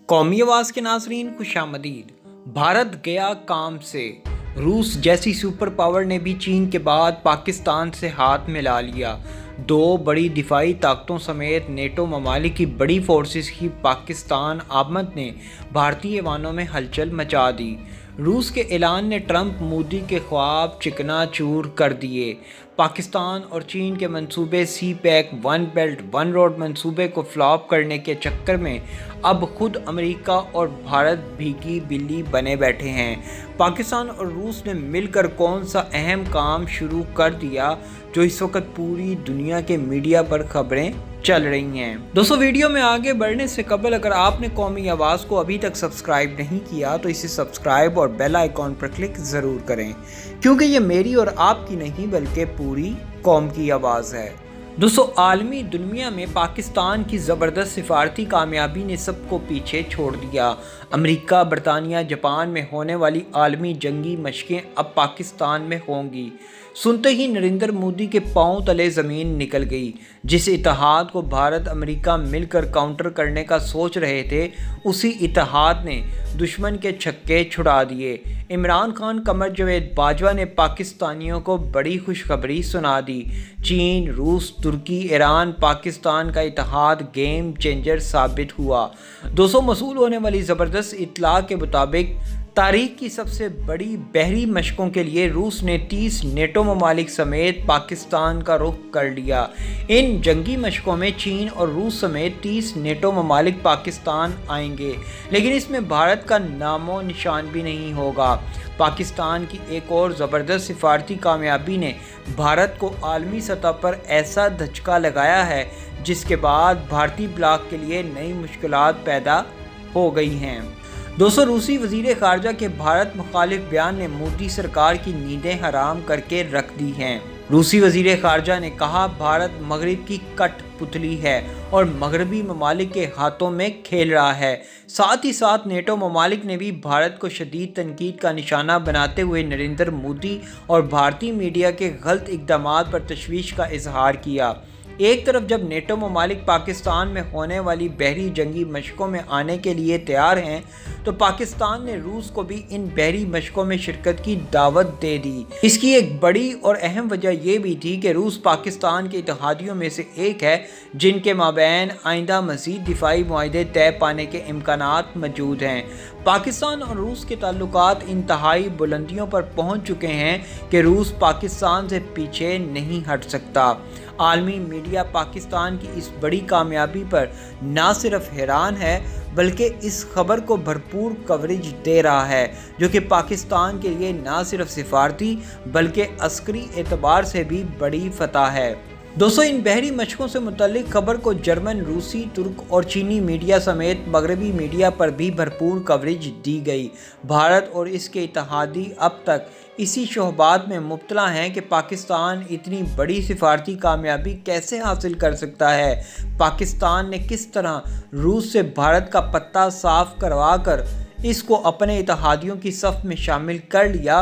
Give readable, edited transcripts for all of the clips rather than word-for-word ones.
कौमी आवाज़ के नाज़रीन खुशामदीद। भारत गया काम से। रूस जैसी सुपर पावर ने भी चीन के बाद पाकिस्तान से हाथ मिला लिया। दो बड़ी दिफाई ताकतों समेत नेटो ममालिक की बड़ी फोर्सेस की पाकिस्तान आमद ने भारतीय वानों में हलचल मचा दी। रूस के ऐलान ने ट्रंप मोदी के ख्वाब चिकना चूर कर दिए। पाकिस्तान और चीन के मंसूबे CPEC one belt one road मंसूबे को फ्लॉप करने के चक्कर में अब खुद अमेरिका और भारत भीगी बिल्ली बने बैठे हैं। पाकिस्तान और रूस ने मिलकर कौन सा अहम काम शुरू कर दिया जो इस वक्त पूरी दुनिया के मीडिया पर खबरें चल रही हैं। दोस्तों, वीडियो में आगे बढ़ने से कबल अगर आपने कौमी आवाज़ को अभी तक सब्सक्राइब नहीं किया तो इसे सब्सक्राइब और बेल आइकॉन पर क्लिक ज़रूर करें, क्योंकि ये मेरी और आपकी नहीं बल्कि पूरी कौम की आवाज़ है। दोस्तों, आलमी दुनिया में पाकिस्तान की ज़बरदस्त सिफारती कामयाबी ने सबको पीछे छोड़ दिया। अमेरिका, बरतानिया, जापान में होने वाली आलमी जंगी मशकें अब पाकिस्तान में होंगी। सुनते ही नरेंद्र मोदी के पांव तले ज़मीन निकल गई। जिस इत्तेहाद को भारत अमेरिका मिलकर काउंटर करने का सोच रहे थे, उसी इत्तेहाद ने दुश्मन के छक्के छुड़ा दिए। इमरान खान कमर जवेद बाजवा ने पाकिस्तानियों को बड़ी खुशखबरी सुना दी। चीन, रूस, तुर्की, ईरान, पाकिस्तान का इत्तेहाद गेम चेंजर साबित हुआ। 200 मसूल होने वाली ज़बरदस्त इत्तला के मुताबिक तारीख की सबसे बड़ी बहरी मशकों के लिए रूस ने 30 नेटो ममालिक समेत पाकिस्तान का रुख कर लिया। इन जंगी मशकों में चीन और रूस समेत 30 नेटो ममालिक पाकिस्तान आएंगे, लेकिन इसमें भारत का नामो निशान भी नहीं होगा। पाकिस्तान की एक और ज़बरदस्त सिफारती कामयाबी ने भारत को आलमी सतह पर ऐसा धचका लगाया है जिसके बाद भारतीय ब्लॉक के लिए नई मुश्किलात पैदा हो गई हैं। दोस्तों, रूसी वज़ीर ख़ारजा के भारत मुखालिफ बयान ने मोदी सरकार की नींदें हराम करके रख दी हैं। रूसी वज़ीर ख़ारजा ने कहा, भारत मगरिब की कठपुतली है और मगरबी ममालिक के हाथों में खेल रहा है। साथ ही साथ नेटो ममालिक ने भी भारत को शदीद तनकीद का निशाना बनाते हुए नरेंद्र मोदी और भारतीय मीडिया के गलत इक़दामात पर तशवीश का इजहार किया। एक तरफ जब नेटो ममालिक पाकिस्तान में होने वाली बहरी जंगी मशकों में आने के लिए तैयार हैं, तो पाकिस्तान ने रूस को भी इन बहरी मशकों में शिरकत की दावत दे दी। इसकी एक बड़ी और अहम वजह यह भी थी कि रूस पाकिस्तान के इत्तेहादियों में से एक है जिनके माबैन आइंदा मज़ीद दिफाई मुआहदे तय पाने के इम्कानात मौजूद हैं। पाकिस्तान और रूस के ताल्लुकात इंतहाई बुलंदियों पर पहुंच चुके हैं कि रूस पाकिस्तान से पीछे नहीं हट सकता। आलमी मीडिया पाकिस्तान की इस बड़ी कामयाबी पर ना सिर्फ हैरान है बल्कि इस खबर को भरपूर कवरेज दे रहा है, जो कि पाकिस्तान के लिए ना सिर्फ सिफारती बल्कि अस्करी एतबार से भी बड़ी फतह है। दोस्तों, इन बहरी मशकों से मुतल्लिक खबर को जर्मन, रूसी, तुर्क और चीनी मीडिया समेत मगरबी मीडिया पर भी भरपूर कवरेज दी गई। भारत और इसके इत्तेहादी अब तक इसी शोहबात में मुब्तला हैं कि पाकिस्तान इतनी बड़ी सिफारती कामयाबी कैसे हासिल कर सकता है। पाकिस्तान ने किस तरह रूस से भारत का पत्ता साफ करवा कर इसको अपने इत्तेहादियों की सफ़ में शामिल कर लिया।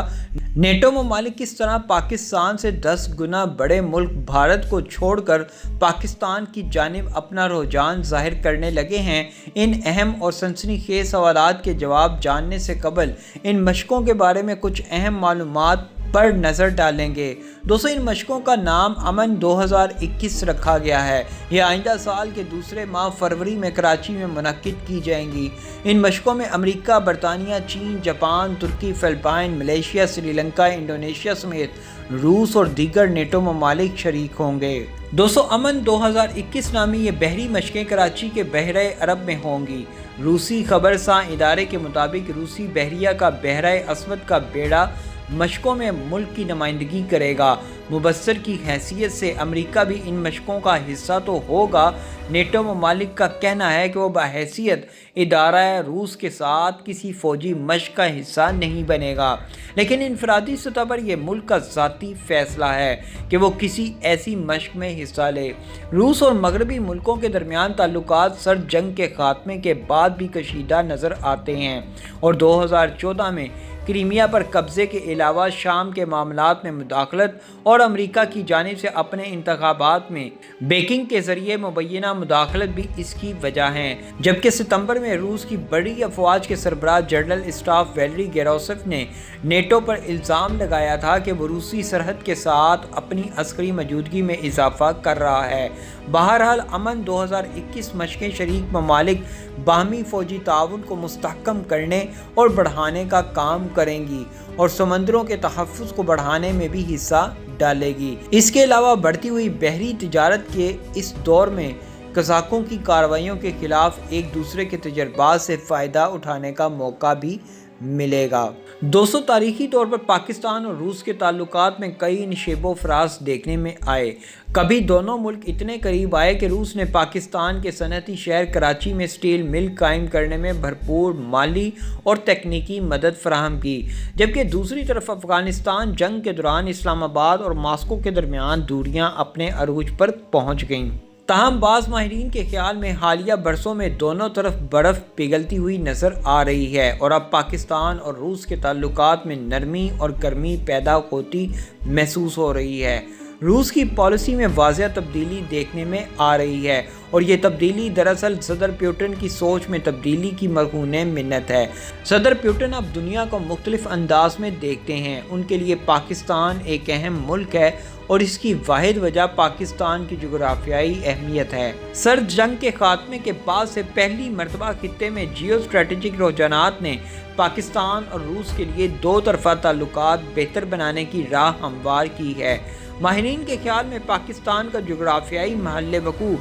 नेटो ममालिक किस तरह पाकिस्तान से 10 गुना बड़े मुल्क भारत को छोड़कर पाकिस्तान की जानिब अपना रुझान जाहिर करने लगे हैं। इन अहम और सनसनीखेज़ सवालात के जवाब जानने से कबल इन मशकों के बारे में कुछ अहम मालूमात पर नज़र डालेंगे। दोस्तों, इन मशकों का नाम अमन 2021 रखा गया है। ये आइंदा साल के दूसरे माह फरवरी में कराची में मुनक्किद की जाएंगी। इन मशकों में अमेरिका, बरतानिया, चीन, जापान, तुर्की, फिलिपाइन, मलेशिया, श्रीलंका, इंडोनेशिया समेत रूस और दीगर नेटो ममालिक शरीक होंगे। दोस्तों, अमन 2021 नामी ये बहरी मशकें कराची के बहरे अरब में होंगी। रूसी खबरसां इदारे के मुताबिक रूसी बहरिया का बहरे असवद का बेड़ा मशकों में मुल्क की नुमाइंदगी करेगा। मुबस्सर की हैसियत से अमेरिका भी इन मशकों का हिस्सा तो होगा। नेटो ममालिक का कहना है कि वो बहैसियत इदारा रूस के साथ किसी फ़ौजी मशक का हिस्सा नहीं बनेगा, लेकिन इनफरादी सतह पर यह मुल्क का ज़ाती फ़ैसला है कि वो किसी ऐसी मशक में हिस्सा ले। रूस और मगरबी मुल्कों के दरमियान ताल्लुकात सर्द जंग के ख़ात्मे के बाद भी कशीदा नज़र आते हैं और 2014 में क्रीमिया पर कब्जे के अलावा शाम के मामलात में मुदाखलत और अमेरिका की जानिब से अपने इंतखाबात में बेकिंग के जरिए मुबैना मुदाखलत भी इसकी वजह हैं। जबकि सितंबर में रूस की बड़ी अफवाज के सरबराह जनरल स्टाफ वैलेरी गेरासिमोव ने नेटो पर इल्ज़ाम लगाया था कि वो रूसी सरहद के साथ अपनी अस्करी मौजूदगी में इजाफा कर रहा है। बहरहाल अमन 2021 मशक़ें शरीक ममालिक बाहमी फ़ौजी ताउन को मुस्तहकम करने और बढ़ाने का काम करेंगी और समंदरों के तहफ़्फ़ुज़ को बढ़ाने में भी हिस्सा डालेगी। इसके अलावा बढ़ती हुई बहरी तिजारत के इस दौर में कज़ाकों की कार्रवाइयों के खिलाफ एक दूसरे के तजर्बात से फ़ायदा उठाने का मौका भी मिलेगा। दोस्तों, तारीखी तौर पर पाकिस्तान और रूस के ताल्लुकात में कई नशेबो फराज देखने में आए। कभी दोनों मुल्क इतने करीब आए कि रूस ने पाकिस्तान के सनअती शहर कराची में स्टील मिल कायम करने में भरपूर माली और तकनीकी मदद फराहम की, जबकि दूसरी तरफ अफ़गानिस्तान जंग के दौरान इस्लामाबाद और मॉस्को के दरमियान दूरियां अपने अरूज पर पहुँच गईं। ताहम बाज़ माहिरीन के ख्याल में हालिया बरसों में दोनों तरफ बर्फ़ पिघलती हुई नज़र आ रही है और अब पाकिस्तान और रूस के ताल्लुकात में नरमी और गर्मी पैदा होती महसूस हो रही है। रूस की पॉलिसी में वाज़ेह तब्दीली देखने में आ रही है और ये तब्दीली दरअसल सदर पुतिन की सोच में तब्दीली की मरहूने मिन्नत है। सदर पुतिन अब दुनिया को मुख्तलिफ अंदाज में देखते हैं। उनके लिए पाकिस्तान एक अहम मुल्क है और इसकी वाहिद वजह पाकिस्तान की जोग्राफियाई अहमियत है। सर्द जंग के खात्मे के बाद से पहली मरतबा खित्ते में जियो स्ट्रेटेजिक रुझानात ने पाकिस्तान और रूस के लिए दो तरफा ताल्लुकात बेहतर बनाने की राह हमवार की है। माहिरीन के ख्याल में पाकिस्तान का जोग्राफियाई महल वकू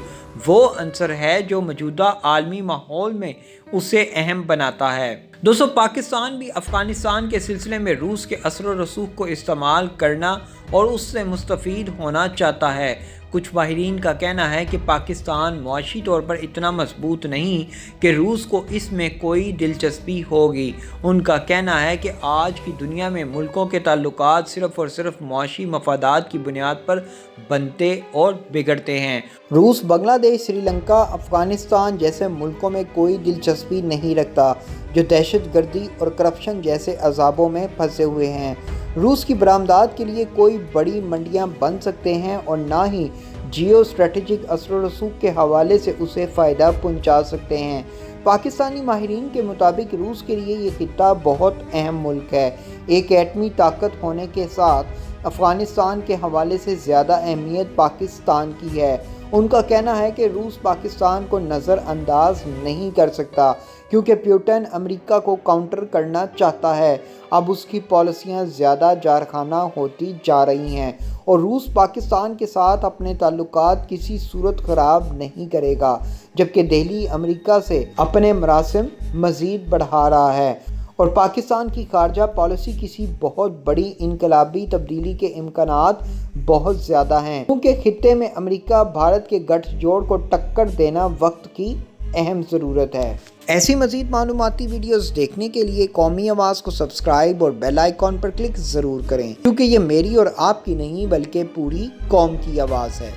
वो अंसर है जो मौजूदा आलमी माहौल में उसे अहम बनाता है। दोस्तों, पाकिस्तान भी अफ़गानिस्तान के सिलसिले में रूस के असर व रसूख को इस्तेमाल करना और उससे मुस्तफ़ीद होना चाहता है। कुछ माहिरीन का कहना है कि पाकिस्तान मुआशी तौर पर इतना मजबूत नहीं कि रूस को इसमें कोई दिलचस्पी होगी। उनका कहना है कि आज की दुनिया में मुल्कों के ताल्लुकात सिर्फ़ और सिर्फ मुआशी मफादात की बुनियाद पर बनते और बिगड़ते हैं। रूस बांग्लादेश, श्रीलंका, अफ़गानिस्तान जैसे मुल्कों में कोई दिलचस्पी नहीं रखता जो दहशतगर्दी और करप्शन जैसे अजाबों में फंसे हुए हैं। रूस की बरामदात के लिए कोई बड़ी मंडियां बन सकते हैं और ना ही जियो स्ट्रेटेजिक असर व रसूख के हवाले से उसे फ़ायदा पहुंचा सकते हैं। पाकिस्तानी माहिरीन के मुताबिक रूस के लिए ये खित्ता बहुत अहम मुल्क है। एक एटमी ताकत होने के साथ अफ़गानिस्तान के हवाले से ज़्यादा अहमियत पाकिस्तान की है। उनका कहना है कि रूस पाकिस्तान को नज़रअंदाज नहीं कर सकता क्योंकि पुतिन अमेरिका को काउंटर करना चाहता है। अब उसकी पॉलिसियां ज़्यादा जारखाना होती जा रही हैं और रूस पाकिस्तान के साथ अपने ताल्लुकात किसी सूरत ख़राब नहीं करेगा, जबकि दिल्ली अमेरिका से अपने मरासिम मज़ीद बढ़ा रहा है और पाकिस्तान की खारजा पॉलिसी किसी बहुत बड़ी इनकलाबी तब्दीली के इम्कानात बहुत ज़्यादा हैं, क्योंकि खित्ते में अमेरिका भारत के गठजोड़ को टक्कर देना वक्त की अहम ज़रूरत है। ऐसी मज़ीद मालूमाती वीडियोस देखने के लिए कौमी आवाज़ को सब्सक्राइब और बेल आइकॉन पर क्लिक ज़रूर करें, क्योंकि ये मेरी और आपकी नहीं बल्कि पूरी कौम की आवाज़ है।